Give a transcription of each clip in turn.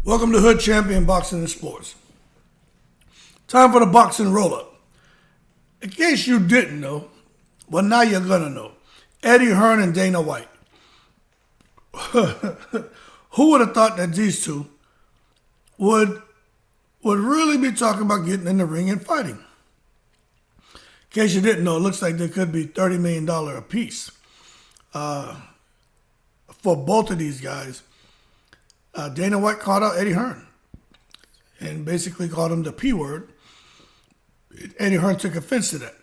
Welcome to Hood Champion Boxing and Sports. Time for the boxing roll-up. In case you didn't know, well now you're gonna know. Eddie Hearn and Dana White. Who would have thought that these two would really be talking about getting in the ring and fighting? In case you didn't know, it looks like there could be $30 million apiece for both of these guys. Dana White called out Eddie Hearn and basically called him the P word. Eddie Hearn took offense to that.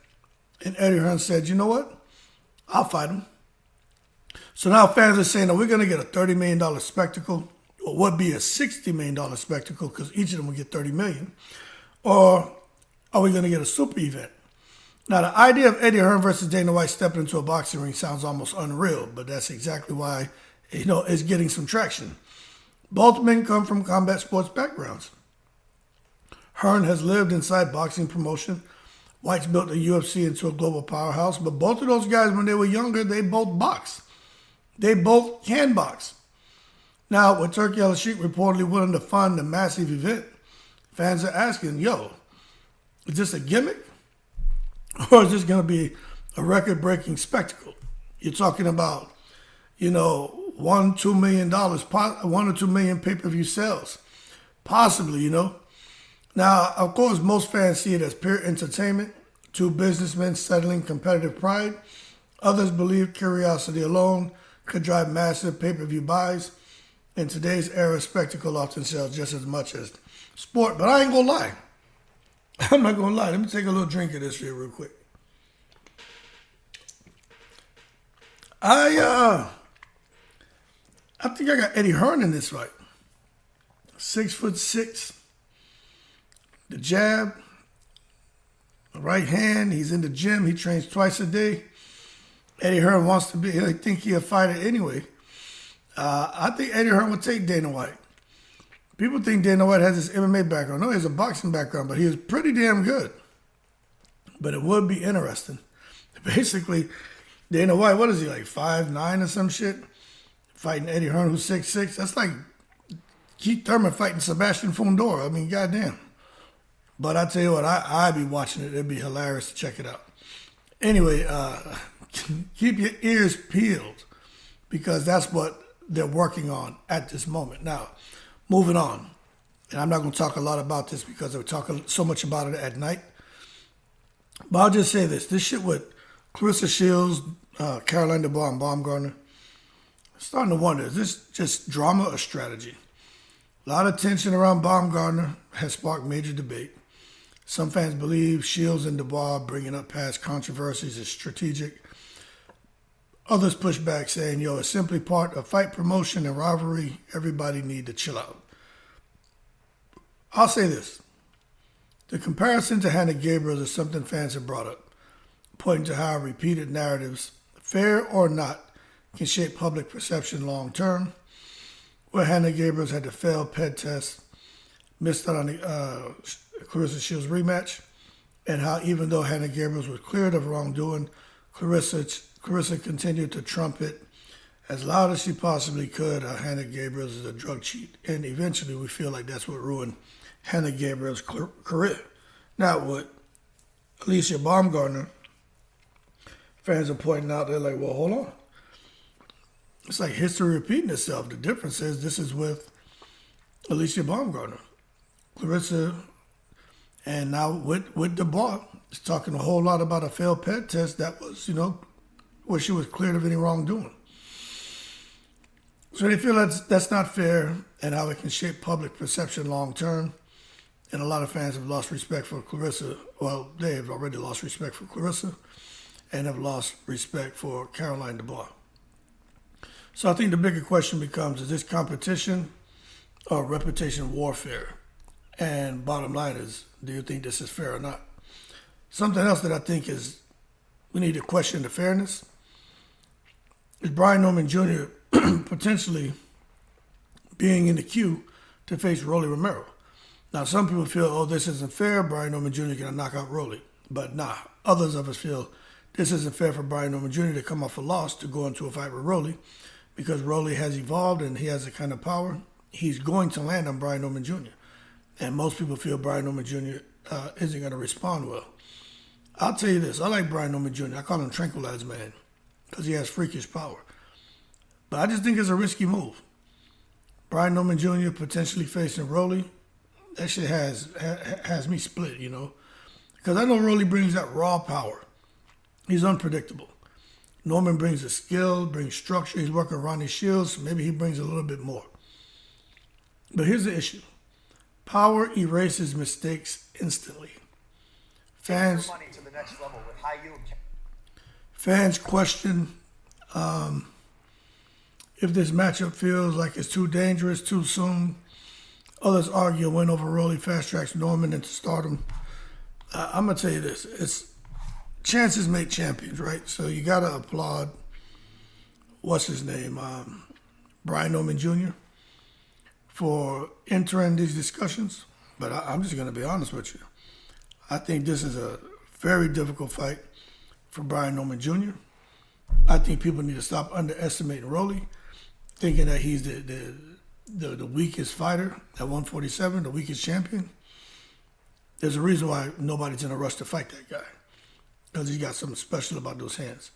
And Eddie Hearn said, you know what? I'll fight him. So now fans are saying, we're going to get a $30 million spectacle, or what would be a $60 million spectacle, because each of them will get $30 million. Or are we going to get a super event? Now, the idea of Eddie Hearn versus Dana White stepping into a boxing ring sounds almost unreal, but that's exactly why, it's getting some traction. Both men come from combat sports backgrounds. Hearn has lived inside boxing promotion. White's built the UFC into a global powerhouse, but both of those guys, when they were younger, they both boxed. They both can box. Now, with Turkey Al-Sheikh reportedly willing to fund a massive event, fans are asking, is this a gimmick? Or is this going to be a record-breaking spectacle? You're talking about, $1 or $2 million, 1 or 2 million pay-per-view sales. Possibly, Now, of course, most fans see it as pure entertainment, two businessmen settling competitive pride. Others believe curiosity alone could drive massive pay-per-view buys. In today's era, spectacle often sells just as much as sport. But I ain't gonna lie. I'm not gonna lie. Let me take a little drink of this here real quick. I think I got Eddie Hearn in this fight. 6'6". The jab, the right hand. He's in the gym. He trains twice a day. Eddie Hearn wants to be. I think he's a fighter anyway. I think Eddie Hearn would take Dana White. People think Dana White has this MMA background. No, he has a boxing background, but he is pretty damn good. But it would be interesting. Basically, Dana White, what is he, like 5'9" or some shit? Fighting Eddie Hearn, who's 6'6". That's like Keith Thurman fighting Sebastian Fundora. I mean, goddamn. But I tell you what, I'd be watching it. It'd be hilarious to check it out. Anyway, keep your ears peeled because that's what they're working on at this moment. Now, moving on. And I'm not going to talk a lot about this because we're talking so much about it at night. But I'll just say this. This shit with Claressa Shields, Caroline Dubois, and Baumgardner, I'm starting to wonder, is this just drama or strategy? A lot of tension around Baumgardner has sparked major debate. Some fans believe Shields and Dubois bringing up past controversies is strategic. Others push back saying, it's simply part of fight promotion and rivalry. Everybody need to chill out. I'll say this. The comparison to Hannah Gabriel is something fans have brought up, pointing to how repeated narratives, fair or not, can shape public perception long term. Where Hannah Gabriel had the failed PED test, missed out on the Claressa Shields rematch, and how even though Hannah Gabriel was cleared of wrongdoing, Claressa continued to trumpet as loud as she possibly could how Hannah Gabriel is a drug cheat. And eventually we feel like that's what ruined Hannah Gabriel's career. Now with Alycia Baumgardner, fans are pointing out, they're like, well, hold on. It's like history repeating itself. The difference is this is with Alycia Baumgardner. Claressa, and now with Dubois, is talking a whole lot about a failed PET test that was, where she was cleared of any wrongdoing. So they feel that's not fair and how it can shape public perception long term. And a lot of fans have lost respect for Claressa. Well, they have already lost respect for Claressa and have lost respect for Caroline Dubois. So I think the bigger question becomes, is this competition or reputation warfare? And bottom line is, do you think this is fair or not? Something else that I think is, we need to question the fairness, is Brian Norman Jr. potentially being in the queue to face Rolly Romero. Now, some people feel, this isn't fair, Brian Norman Jr. is going to knock out Rolly. But nah, others of us feel this isn't fair for Brian Norman Jr. to come off a loss to go into a fight with Rolly, because Rolly has evolved and he has the kind of power he's going to land on Brian Norman Jr. And most people feel Brian Norman Jr. Isn't going to respond well. I'll tell you this. I like Brian Norman Jr. I call him Tranquilize Man because he has freakish power. But I just think it's a risky move. Brian Norman Jr. potentially facing Rolly, that shit has me split, you know. Because I know Rolly brings that raw power. He's unpredictable. Norman brings the skill, brings structure. He's working Ronnie Shields, so maybe he brings a little bit more. But here's the issue. Power erases mistakes instantly. Fans question if this matchup feels like it's too dangerous too soon. Others argue a win over Rolly fast tracks Norman into stardom. I'm going to tell you this. It's chances make champions, right? So you got to applaud, what's his name, Brian Norman Jr. for entering these discussions. But I'm just going to be honest with you. I think this is a very difficult fight for Brian Norman Jr. I think people need to stop underestimating Rolly, thinking that he's the weakest fighter at 147, the weakest champion. There's a reason why nobody's in a rush to fight that guy, because he's got something special about those hands.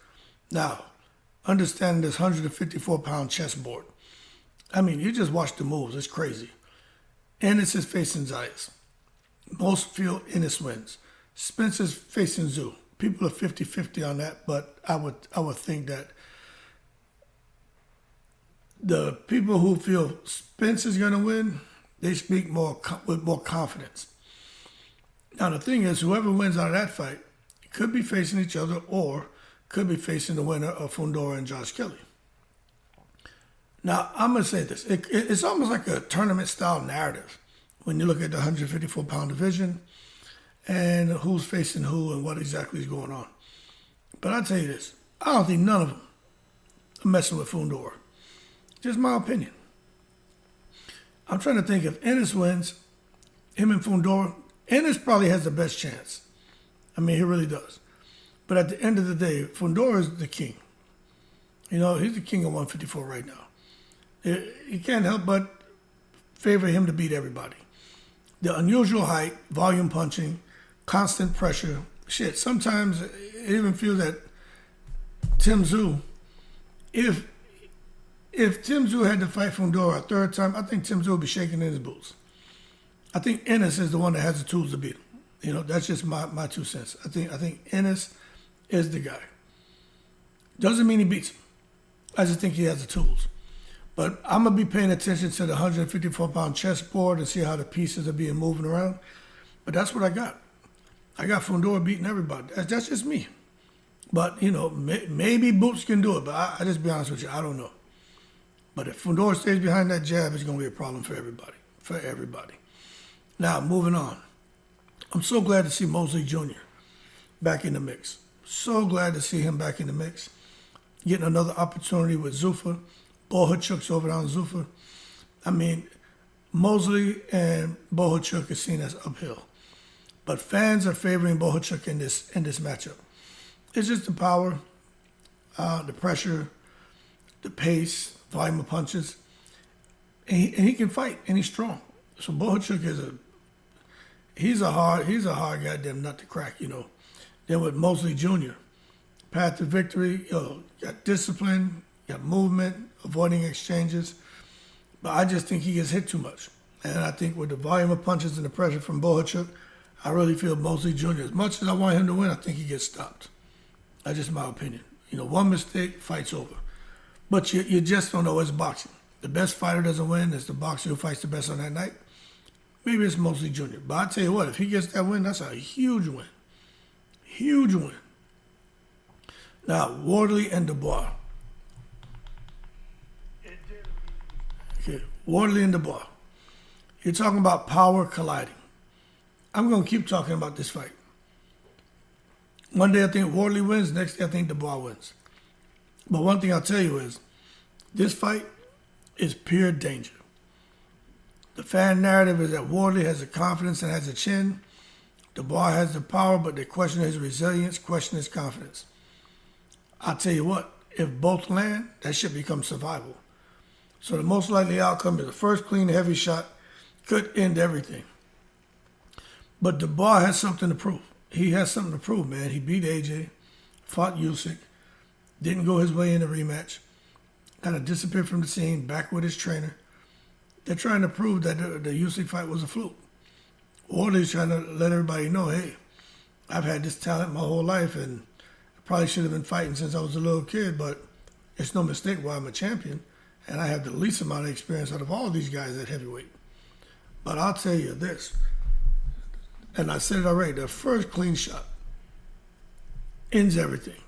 Now, understanding this 154-pound chessboard, I mean, you just watch the moves. It's crazy. Ennis is facing Zayas. Most feel Ennis wins. Spence is facing Tszyu. People are 50-50 on that, but I would think that the people who feel Spence is going to win, they speak with more confidence. Now, the thing is, whoever wins out of that fight could be facing each other or could be facing the winner of Fundora and Josh Kelly. Now, I'm going to say this. It's almost like a tournament-style narrative when you look at the 154-pound division and who's facing who and what exactly is going on. But I'll tell you this. I don't think none of them are messing with Fundora. Just my opinion. I'm trying to think if Ennis wins, him and Fundora, Ennis probably has the best chance. I mean, he really does. But at the end of the day, Fundora is the king. You know, he's the king of 154 right now. You can't help but favor him to beat everybody. The unusual height, volume punching, constant pressure. Shit, sometimes it even feels that Tim Tszyu, if Tim Tszyu had to fight Fundora a third time, I think Tim Tszyu would be shaking in his boots. I think Ennis is the one that has the tools to beat him. You know, that's just my 2 cents. I think Ennis is the guy. Doesn't mean he beats him. I just think he has the tools. But I'm going to be paying attention to the 154-pound chessboard and see how the pieces are being moving around. But that's what I got. I got Fundora beating everybody. That's just me. But, you know, maybe Boots can do it. But I just be honest with you, I don't know. But if Fundora stays behind that jab, it's going to be a problem for everybody. For everybody. Now, moving on. I'm so glad to see Mosley Jr. back in the mix. So glad to see him back in the mix. Getting another opportunity with Zuffa. Bohachuk's over on Zuffa. I mean, Mosley and Bohachuk is seen as uphill. But fans are favoring Bohachuk in this matchup. It's just the power, the pressure, the pace, volume of punches. And he can fight, and he's strong. So Bohachuk he's a hard goddamn nut to crack, you know. Then with Mosley Jr., path to victory, got discipline, got movement, avoiding exchanges. But I just think he gets hit too much. And I think with the volume of punches and the pressure from Bohachuk, I really feel Mosley Jr., as much as I want him to win, I think he gets stopped. That's just my opinion. You know, one mistake, fight's over. But you just don't know. It's boxing. The best fighter doesn't win. It's the boxer who fights the best on that night. Maybe it's Mosley Jr. But I tell you what, if he gets that win, that's a huge win. Huge win. Now, Wardley and Dubois. Okay, Wardley and Dubois. You're talking about power colliding. I'm going to keep talking about this fight. One day I think Wardley wins, next day I think Dubois wins. But one thing I'll tell you is, this fight is pure danger. The fan narrative is that Wardley has the confidence and has a chin. Dubois has the power, but they question his resilience, question his confidence. I'll tell you what, if both land, that shit becomes survival. So the most likely outcome is the first clean heavy shot could end everything. But Dubois has something to prove. He has something to prove, man. He beat AJ, fought Usyk, didn't go his way in the rematch, kind of disappeared from the scene, back with his trainer. They're trying to prove that the Usyk fight was a fluke. Wardley's trying to let everybody know, hey, I've had this talent my whole life, and I probably should have been fighting since I was a little kid, but it's no mistake why I'm a champion, and I have the least amount of experience out of all these guys at heavyweight. But I'll tell you this, and I said it already, the first clean shot ends everything.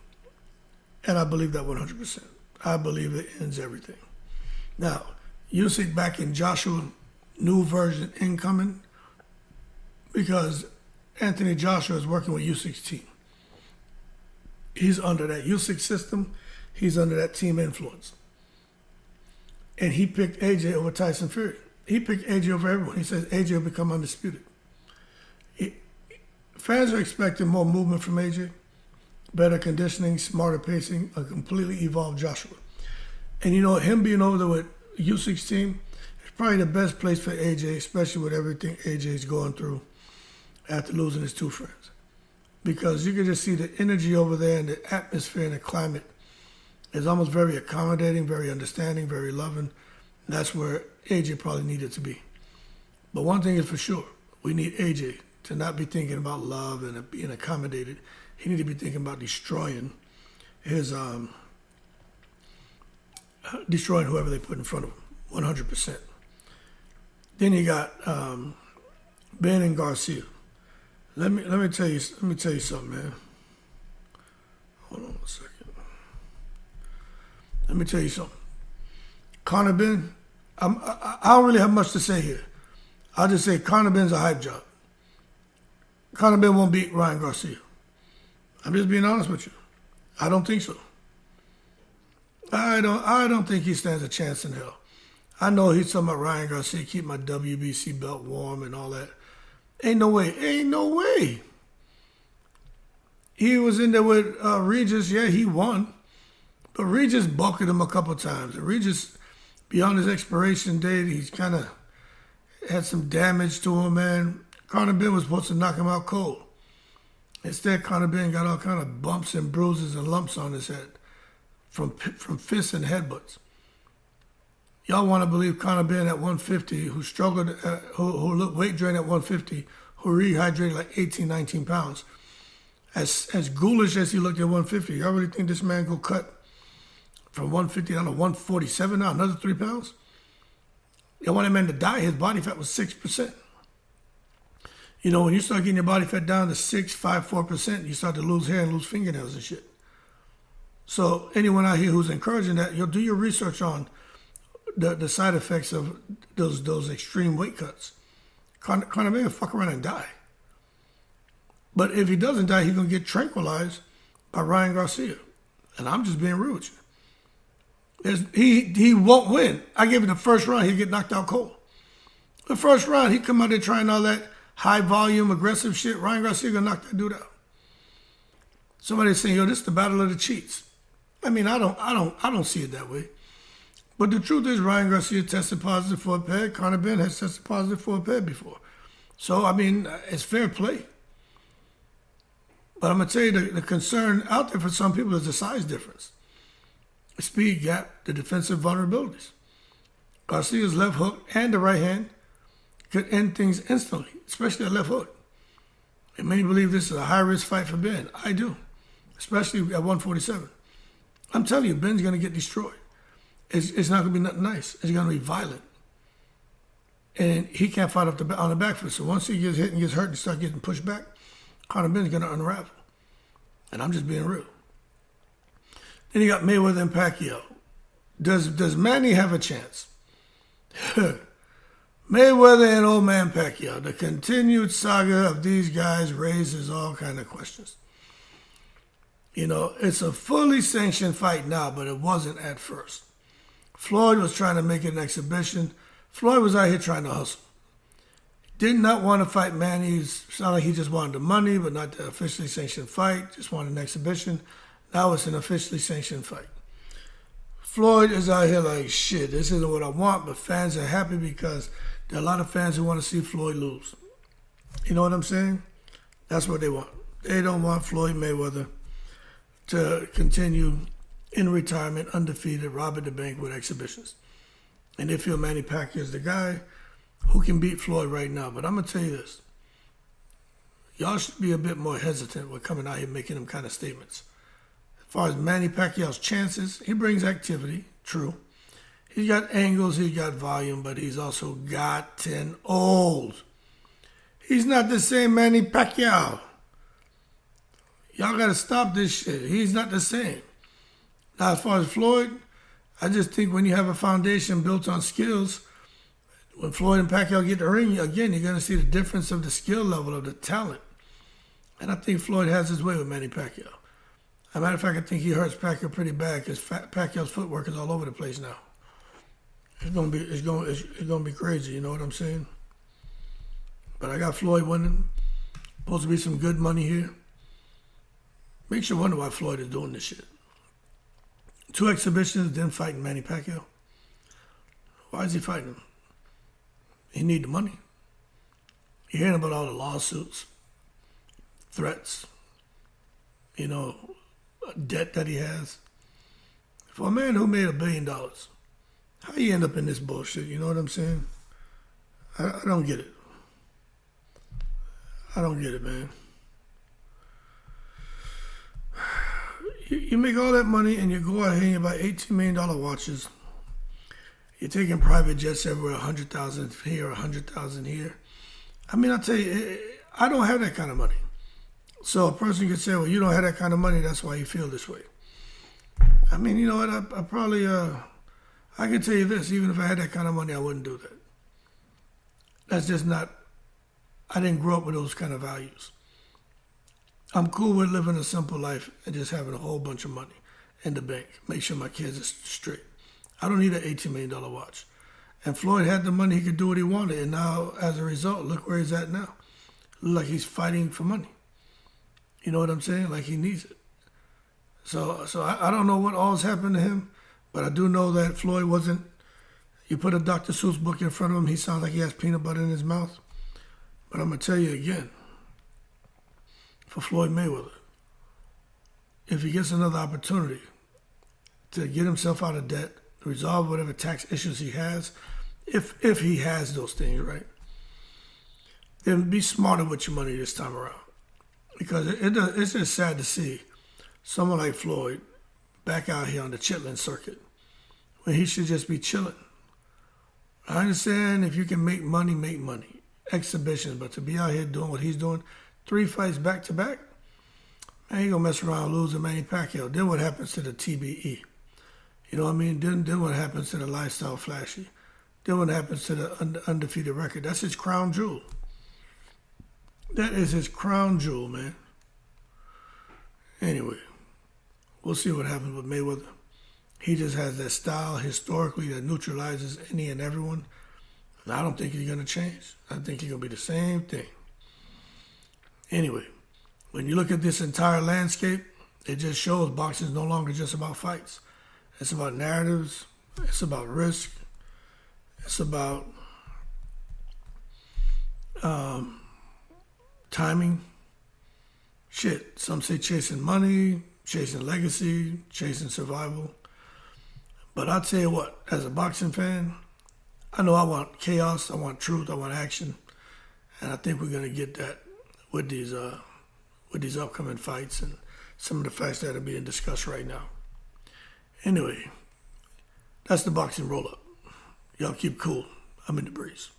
And I believe that 100%. I believe it ends everything. Now, Usyk back in Joshua, new version incoming, because Anthony Joshua is working with Usyk's team. He's under that Usyk system. He's under that team influence. And he picked AJ over Tyson Fury. He picked AJ over everyone. He says AJ will become undisputed. Fans are expecting more movement from AJ, better conditioning, smarter pacing, a completely evolved Joshua. And you know, him being over there with Usyk's team is probably the best place for AJ, especially with everything AJ's going through after losing his two friends. Because you can just see the energy over there and the atmosphere and the climate is almost very accommodating, very understanding, very loving. That's where AJ probably needed to be. But one thing is for sure, we need AJ to not be thinking about love and being accommodated. He need to be thinking about destroying his, destroying whoever they put in front of him, 100%. Then you got Benn and Garcia. Let me tell you something, man. Hold on a second. Let me tell you something. Conor Benn, I don't really have much to say here. I'll just say Conor Benn's a hype job. Conor Benn won't beat Ryan Garcia. I'm just being honest with you. I don't think so. I don't think he stands a chance in hell. I know he's talking about Ryan Garcia, keep my WBC belt warm and all that. Ain't no way. Ain't no way. He was in there with Regis. Yeah, he won. But Regis bucketed him a couple times. And Regis, beyond his expiration date, he's kind of had some damage to him, man. Conor Benn was supposed to knock him out cold. Instead, Conor Benn got all kind of bumps and bruises and lumps on his head from fists and headbutts. Y'all want to believe Conor Benn at 150, who struggled, who looked weight drained at 150, who rehydrated like 18, 19 pounds. As ghoulish as he looked at 150, y'all really think this man go cut from 150 down to 147 now, another 3 pounds? Y'all want that man to die, his body fat was 6%. You know, when you start getting your body fat down to 6, 5, 4%, you start to lose hair and lose fingernails and shit. So anyone out here who's encouraging that, you'll do your research on the side effects of those extreme weight cuts. Conor Benn will fuck around and die. But if he doesn't die, he's going to get tranquilized by Ryan Garcia. And I'm just being real with you. He won't win. I give him the first round, he'll get knocked out cold. The first round, he come out there trying all that high volume, aggressive shit. Ryan Garcia gonna knock that dude out. Somebody's saying, yo, this is the battle of the cheats. I mean, I don't see it that way. But the truth is, Ryan Garcia tested positive for a peg. Conor Benn has tested positive for a peg before. So, I mean, it's fair play. But I'm going to tell you, the concern out there for some people is the size difference. The speed gap, the defensive vulnerabilities. Garcia's left hook and the right hand could end things instantly, especially that left hook. And many believe this is a high-risk fight for Benn. I do, especially at 147. I'm telling you, Ben's going to get destroyed. It's not going to be nothing nice. It's going to be violent. And he can't fight on the back foot. So once he gets hit and gets hurt and starts getting pushed back, Conor Ben's going to unravel. And I'm just being real. Then you got Mayweather and Pacquiao. Does Manny have a chance? Mayweather and old man Pacquiao. The continued saga of these guys raises all kind of questions. You know, it's a fully sanctioned fight now, but it wasn't at first. Floyd was trying to make it an exhibition. Floyd was out here trying to hustle. Did not want to fight Manny. It sounded like he just wanted the money, but not the officially sanctioned fight. Just wanted an exhibition. Now it's an officially sanctioned fight. Floyd is out here like, shit, this isn't what I want, but fans are happy because there are a lot of fans who want to see Floyd lose. You know what I'm saying? That's what they want. They don't want Floyd Mayweather to continue in retirement, undefeated, robbing the bank with exhibitions. And they feel Manny Pacquiao is the guy who can beat Floyd right now. But I'm going to tell you this. Y'all should be a bit more hesitant with coming out here making them kind of statements. As far as Manny Pacquiao's chances, he brings activity, true. He's got angles, he's got volume, but he's also gotten old. He's not the same Manny Pacquiao. Y'all got to stop this shit. He's not the same. Now, as far as Floyd, I just think when you have a foundation built on skills, when Floyd and Pacquiao get the ring, again, you're going to see the difference of the skill level, of the talent. And I think Floyd has his way with Manny Pacquiao. As a matter of fact, I think he hurts Pacquiao pretty bad because Pacquiao's footwork is all over the place now. It's gonna be crazy. You know what I'm saying? But I got Floyd winning. Supposed to be some good money here. Makes you wonder why Floyd is doing this shit. 2 exhibitions, then fighting Manny Pacquiao. Why is he fighting him? He need the money. You're hearing about all the lawsuits, threats, debt that he has. For a man who made $1 billion, how you end up in this bullshit? You know what I'm saying? I don't get it. I don't get it, man. You make all that money and you go out here and you buy $18 million watches. You're taking private jets everywhere, 100,000 here, 100,000 here. I mean, I'll tell you, I don't have that kind of money. So a person could say, well, you don't have that kind of money, that's why you feel this way. I mean, you know what, I probably, I can tell you this, even if I had that kind of money, I wouldn't do that. That's just not, I didn't grow up with those kind of values. I'm cool with living a simple life and just having a whole bunch of money in the bank. Make sure my kids are straight. I don't need an $18 million watch. And Floyd had the money, he could do what he wanted. And now, as a result, look where he's at now. Look like he's fighting for money. You know what I'm saying? Like he needs it. So I don't know what all's happened to him, but I do know that Floyd wasn't, you put a Dr. Seuss book in front of him, he sounds like he has peanut butter in his mouth. But I'm going to tell you again, for Floyd Mayweather, if he gets another opportunity to get himself out of debt, resolve whatever tax issues he has, if he has those things, right, then be smarter with your money this time around. Because it's just sad to see someone like Floyd back out here on the chitlin circuit when he should just be chilling. I understand if you can make money, exhibitions, but to be out here doing what he's doing, 3 fights back to back, man, you gonna mess around losing Manny Pacquiao. Then what happens to the TBE? You know what I mean? Then what happens to the lifestyle flashy? Then what happens to the undefeated record? That's his crown jewel. That is his crown jewel, man. Anyway, we'll see what happens with Mayweather. He just has that style historically that neutralizes any and everyone. And I don't think he's going to change. I think he's going to be the same thing. Anyway, when you look at this entire landscape, it just shows boxing is no longer just about fights. It's about narratives. It's about risk. It's about timing. Shit, some say chasing money, chasing legacy, chasing survival. But I'll tell you what, as a boxing fan, I know I want chaos, I want truth, I want action. And I think we're going to get that with these upcoming fights and some of the fights that are being discussed right now. Anyway, that's the boxing roll-up. Y'all keep cool. I'm in the breeze.